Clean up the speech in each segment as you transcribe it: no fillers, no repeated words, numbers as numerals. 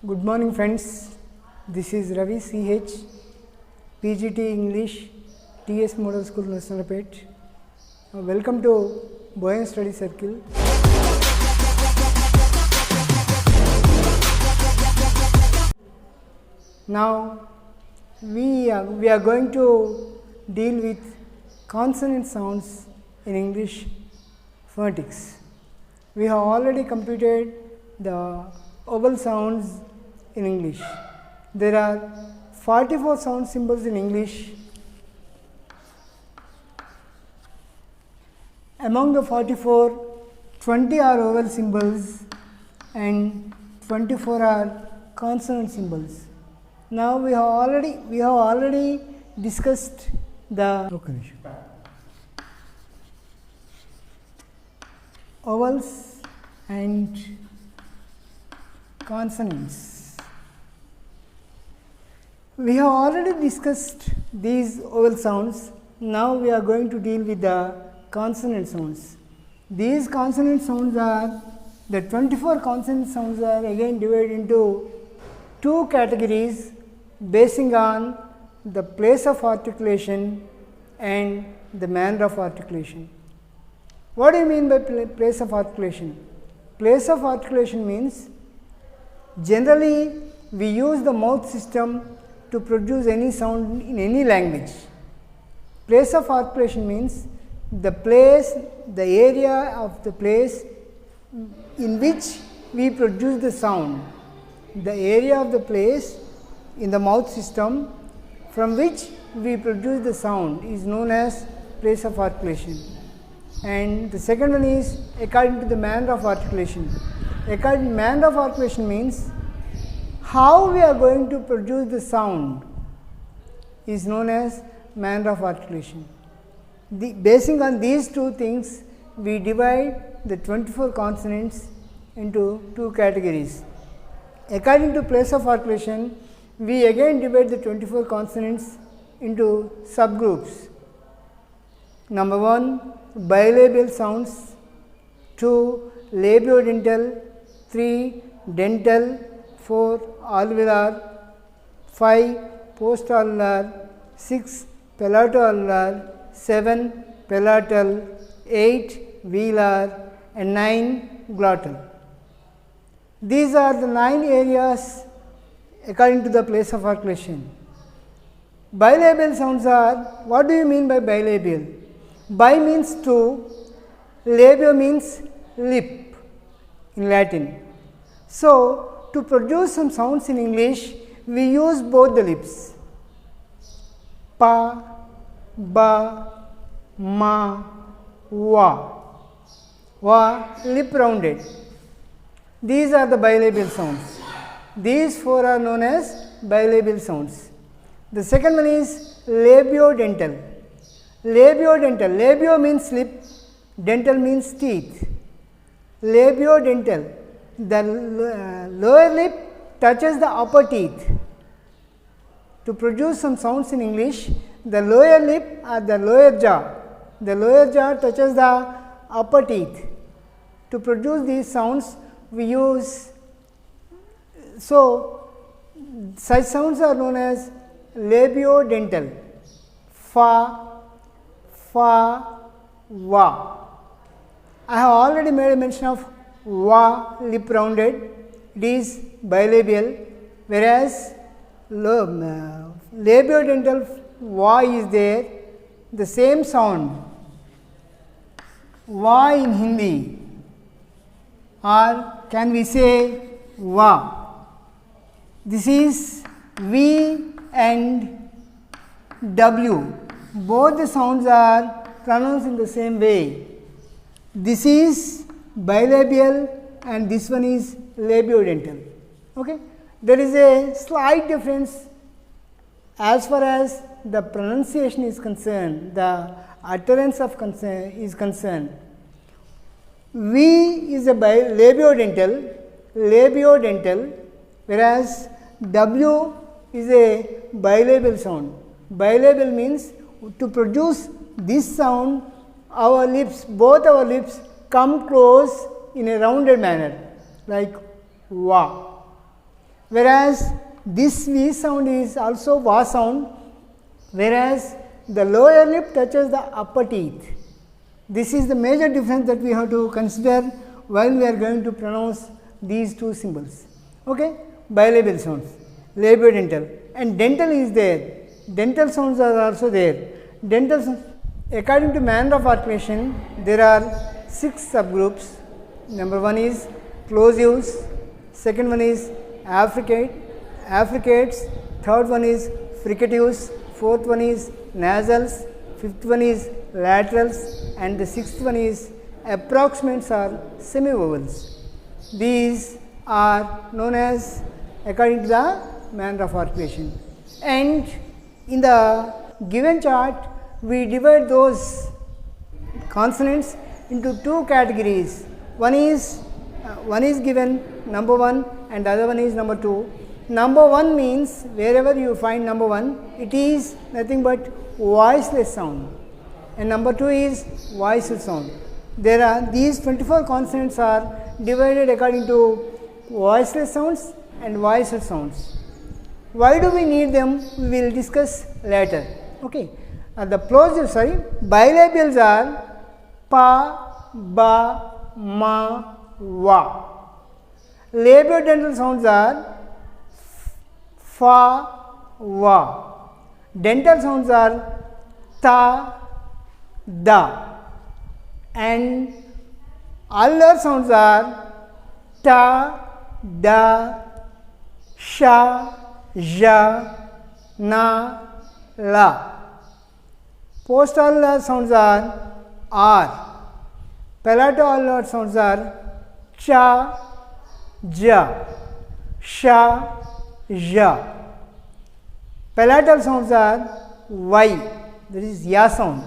Good morning friends, this is Ravi CH, PGT English, TS Model School Narsarapet. Welcome to Boyan Study Circle. Now we are going to deal with consonant sounds in English phonetics. We have already completed the vowel sounds in English. There are 44 sound symbols in English. Among the 44, 20 are vowel symbols and 24 are consonant symbols. Now we have already discussed the vowels and consonants. We have already discussed these vowel sounds. Now we are going to deal with the consonant sounds. These consonant sounds are, the 24 consonant sounds are again divided into two categories basing on the place of articulation and the manner of articulation. What do you mean by place of articulation? Place of articulation means generally we use the mouth system to produce any sound in any language. Place of articulation means the place, the area of the place in which we produce the sound. The area of the place in the mouth system from which we produce the sound is known as place of articulation. And the second one is according to the manner of articulation. According to manner of articulation means how we are going to produce the sound is known as manner of articulation. Basing on these two things, we divide the 24 consonants into two categories. According to place of articulation, we again divide the 24 consonants into subgroups. Number 1, bilabial sounds, 2, labiodental, 3, dental, 4, alveolar, 5, postalveolar, 6, palatoalveolar, 7, palatal, 8, velar and 9, glottal. These are the 9 areas according to the place of articulation. Bilabial sounds are, what do you mean by bilabial? Bi means two, labio means lip in Latin. So, to produce some sounds in English, we use both the lips. Pa, ba, ma, wa. Wa, lip rounded. These are the bilabial sounds. These 4 are known as bilabial sounds. The second one is labiodental. Labiodental. Labio means lip, dental means teeth. Labiodental. The lower lip touches the upper teeth. To produce some sounds in English, the lower lip or the lower jaw. The lower jaw touches the upper teeth. To produce these sounds, we use, so such sounds are known as labiodental. Fa, fa, wa. I have already made a mention of wa, lip rounded. It is bilabial, whereas labiodental wa is there. The same sound wa in Hindi, or can we say wa. This is V and W. Both the sounds are pronounced in the same way. This is bilabial and this one is labiodental. Okay? There is a slight difference as far as the pronunciation is concerned, the utterance of is concerned. V is a labiodental, whereas W is a bilabial sound. Bilabial means to produce this sound, our lips, both our lips come close in a rounded manner like wa. whereas this V sound is also va sound, whereas the lower lip touches the upper teeth. This is the major difference that we have to consider while we are going to pronounce these two symbols. Okay? Bilabial sounds, labiodental, and dental is there. Dental sounds are also there. Dental sounds, according to manner of articulation, there are 6 subgroups. Number 1 is plosives, second one is affricates, third one is fricatives, fourth one is nasals, fifth one is laterals, and the sixth one is approximates or semivowels. These are known as according to the manner of articulation. And in the given chart, we divide those consonants into 2 categories. One is given number 1 and the other one is number 2. Number 1 means wherever you find number 1, it is nothing but voiceless sound, and number 2 is voiced sound. There are these 24 consonants are divided according to voiceless sounds and voiced sounds. Why do we need them? We will discuss later. Okay. The bilabials are pa, ba, ma, wa. Labiodental sounds are fa, wa. Dental sounds are ta, da, and alveolar sounds are ta, da, sha, ja, na, la. Post-alveolar sounds are r. Palato-alveolar sounds are cha, ja, sha, ja. Palatal sounds are y, that is ya sound.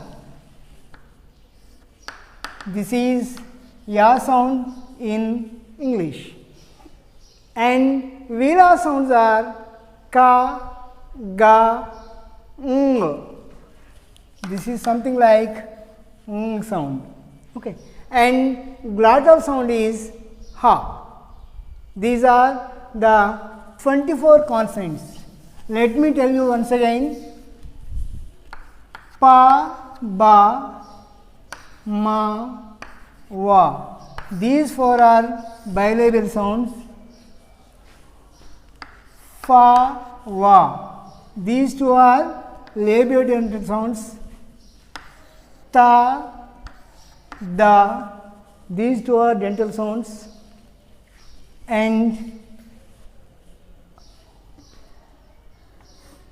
This is ya sound in English. And velar sounds are ka, ga, ng. This is something like ng sound. Okay. And glottal sound is ha. These are the 24 consonants. Let me tell you once again: pa, ba, ma, wa. These 4 are bilabial sounds. Fa, wa. These 2 are labiodental sounds. Ta, da. These 2 are dental sounds. And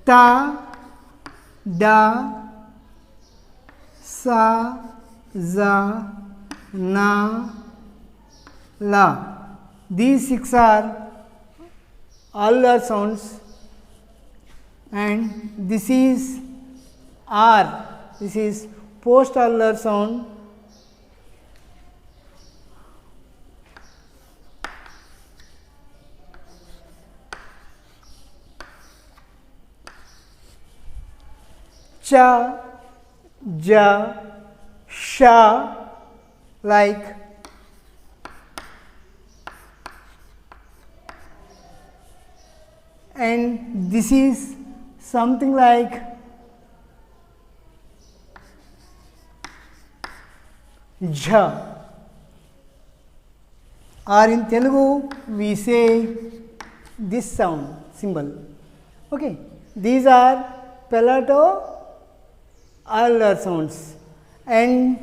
ta, da, sa, za, na, la. These 6 are alveolar sounds, and this is r. This is post-alveolar sound. Cha, ja, sha, like. And this is something like jha, or in Telugu we say this sound symbol. Okay. These are palato-alveolar sounds, and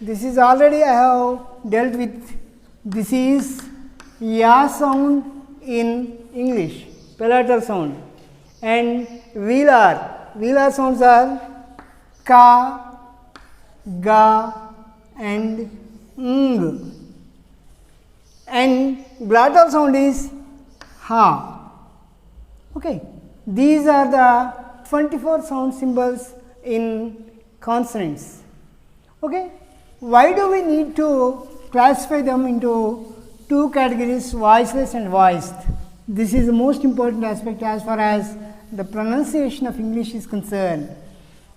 this is already I have dealt with. This is ya sound in English, palatal sound, and velar sounds are ka, ga, and ng, and glottal sound is ha. Okay. These are the 24 sound symbols in consonants. Okay. Why do we need to classify them into 2 categories, voiceless and voiced? This is the most important aspect as far as the pronunciation of English is concerned.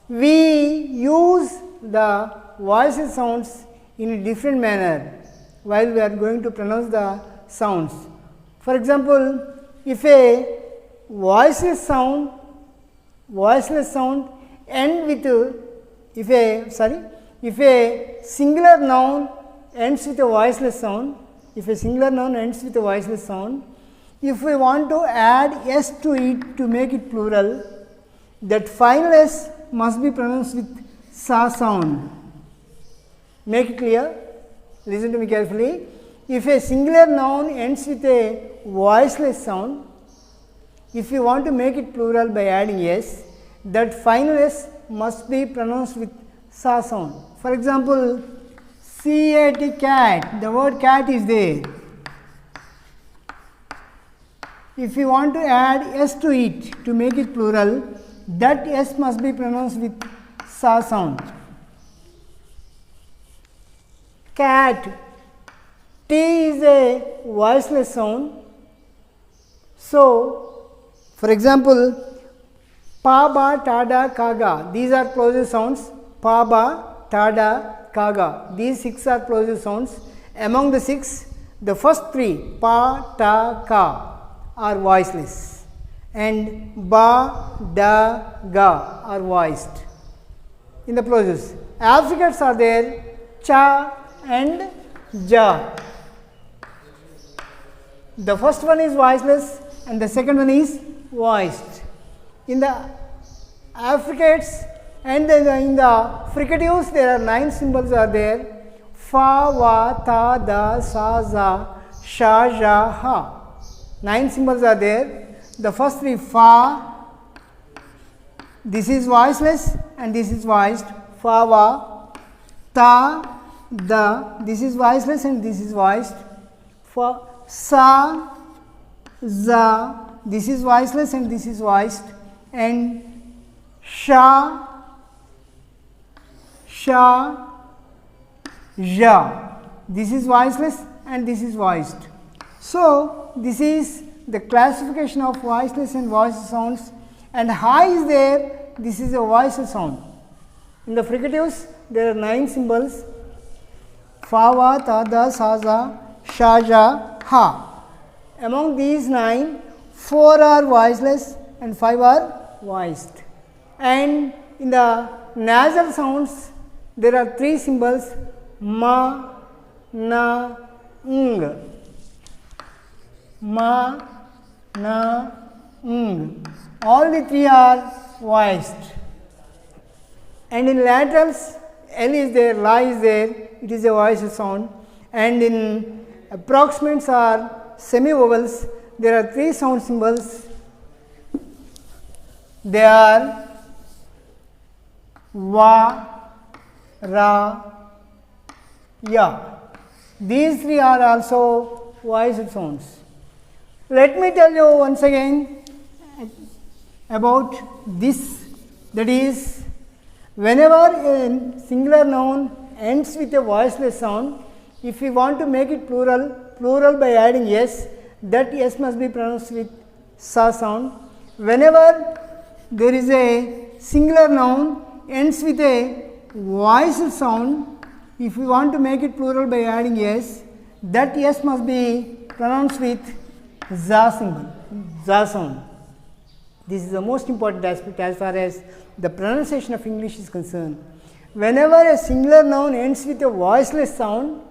We use the voiced sounds in a different manner while we are going to pronounce the sounds. For example, if a voiceless sound end with if a singular noun ends with a voiceless sound, if we want to add s to it to make it plural, that final s must be pronounced with sa sound. Make it clear? Listen to me carefully. If a singular noun ends with a voiceless sound, if you want to make it plural by adding s, that final s must be pronounced with sa sound. For example, cat, cat, the word cat is there. If you want to add s to it to make it plural, that s must be pronounced with sa sound. Cat, t is a voiceless sound. So, for example, pa, ba, ta, da, ka, ga, these are plosive sounds. Pa, ba, ta, da, ka, ga, these 6 are plosive sounds. Among the 6, the first 3, pa, ta, ka, are voiceless, and ba, da, ga are voiced in the plosives. Affricates are there, cha and ja. The first one is voiceless and the second one is voiced. In the affricates and in the fricatives, there are 9 symbols are there: fa, va, ta, da, sa, za, sha, ja, ha. 9 symbols are there. The first 3, fa, this is voiceless and this is voiced, fa, va, ta, da, this is voiceless and this is voiced, fa, sa, za, this is voiceless and this is voiced, and sha, sha, ja, this is voiceless and this is voiced. So, this is the classification of voiceless and voiced sounds, and ha is there, this is a voiced sound. In the fricatives, there are 9 symbols: fa, va, ta, da, sa, za, sha, ja, ha. Among these 9, 4 are voiceless and 5 are voiced. And in the nasal sounds, there are 3 symbols: ma, na, ng. Ma, na, ng. All the 3 are voiced. And in laterals, L is there, la is there, it is a voiced sound. And in approximants or semi-vowels, there are 3 sound symbols. They are va, ra, ya. These 3 are also voiced sounds. Let me tell you once again about this, that is, whenever a singular noun ends with a voiceless sound, if we want to make it plural by adding s, that s must be pronounced with sa sound. Whenever there is a singular noun ends with a voiced sound, if we want to make it plural by adding s, that s must be pronounced with za symbol, za sound. This is the most important aspect as far as the pronunciation of English is concerned. Whenever a singular noun ends with a voiceless sound,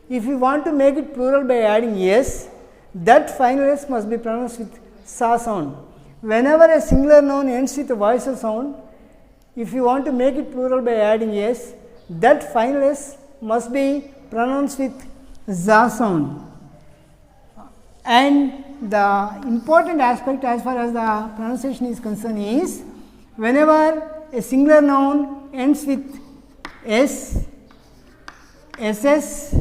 if we want to make it plural by adding s, that final s must be pronounced with sa sound. Whenever a singular noun ends with a voiced sound, if you want to make it plural by adding s, that final s must be pronounced with za sound. And the important aspect as far as the pronunciation is concerned is, whenever a singular noun ends with s, ss,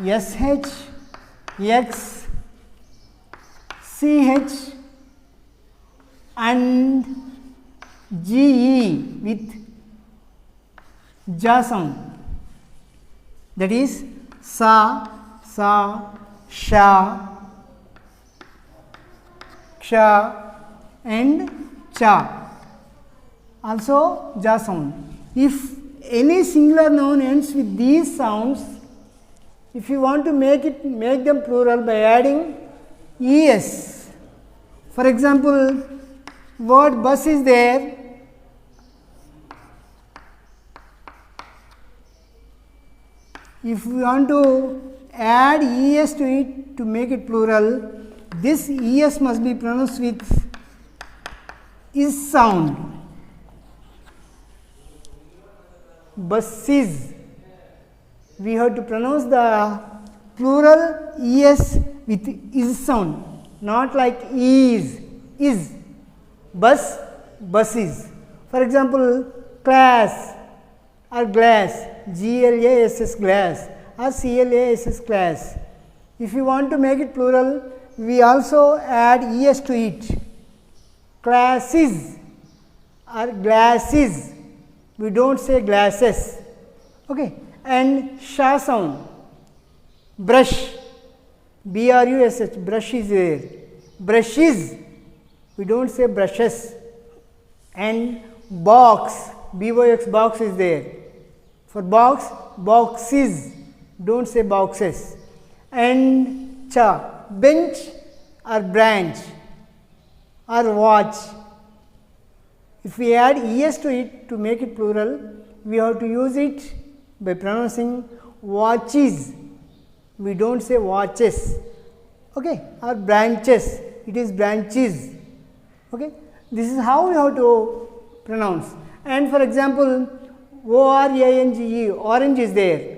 sh, x, ch and ge with ja sound, that is sa, sha, ksha and cha, also ja sound. If any singular noun ends with these sounds, if you want to make them plural by adding es, For example, word bus is there. If we want to add es to it to make it plural, this es must be pronounced with is sound. Buses. We have to pronounce the plural es with is sound, not like is. Bus, buses. For example, class or glass, glass, glass, or class, class. If you want to make it plural, we also add es to it. Classes or glasses. We don't say glasses. Okay. And sha sound. Brush, brush, brush is there. Brushes, we don't say brushes. And box, box, box is there. For box, boxes, don't say boxes. And cha, bench or branch or watch. If we add es to it to make it plural, we have to use it by pronouncing watches. We don't say watches, okay, or branches, it is branches. Okay. This is how we have to pronounce. And for example, orange, orange is there,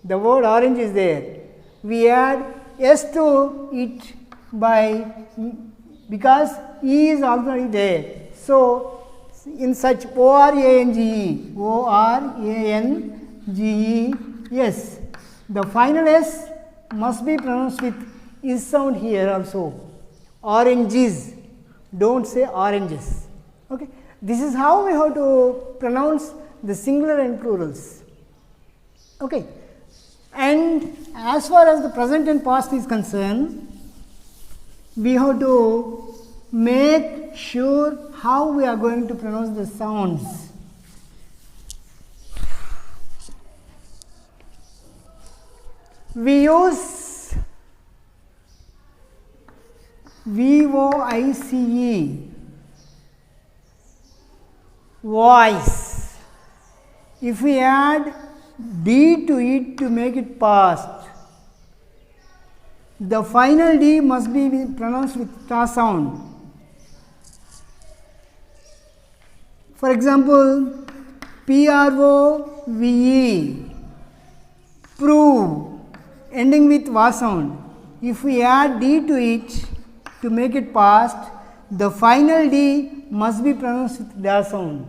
the word orange is there. We add s to it by, because e is already there. So, in such orange, yes, the final s must be pronounced with is sound here also. Oranges, don't say oranges. Okay. This is how we have to pronounce the singular and plurals. Okay. And as far as the present and past is concerned, we have to make sure how we are going to pronounce the sounds. We use voice, voice. If we add d to it to make it past, the final d must be pronounced with ta sound. For example, prove, prove, ending with va sound. If we add d to it to make it past, the final d must be pronounced with da sound.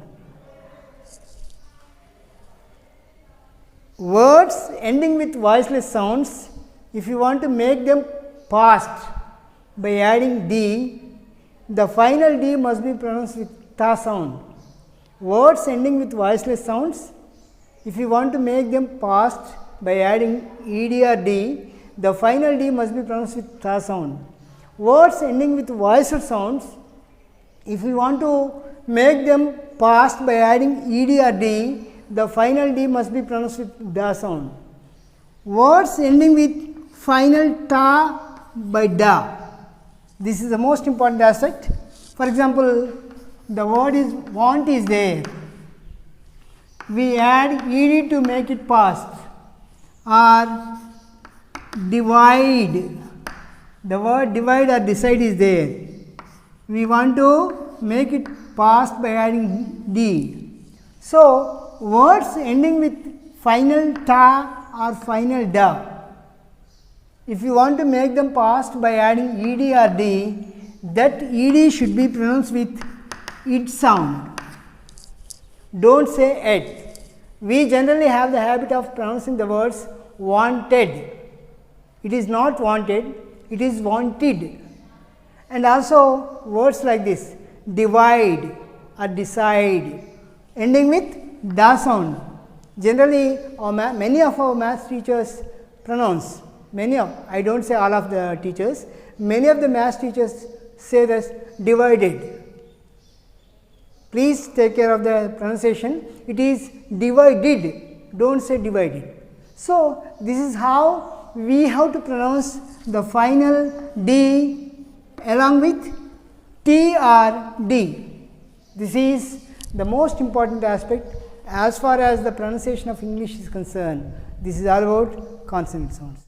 Words ending with voiceless sounds, if you want to make them past by adding d, the final d must be pronounced with ta sound. Words ending with voiceless sounds, if you want to make them past by adding ed or d, the final d must be pronounced with ta sound. Words ending with voiceless sounds, if you want to make them past by adding ed or d, the final d must be pronounced with da sound. Words ending with final ta by da, this is the most important aspect. For example, the word is want is there, we add ed to make it past, or divide, the word divide or decide is there, we want to make it past by adding d. So, words ending with final ta or final da, if you want to make them past by adding ed or d, that ed should be pronounced with id sound. Don't say et. We generally have the habit of pronouncing the words wanted. It is not wanted, it is wanted. And also words like this, divide or decide, ending with da sound. Generally, many of our maths teachers pronounce, I don't say all of the teachers, many of the maths teachers say this divided. Please take care of the pronunciation, it is divided, don't say divided. So, this is how we have to pronounce the final d along with T or D. This is the most important aspect as far as the pronunciation of English is concerned. This is all about consonant sounds.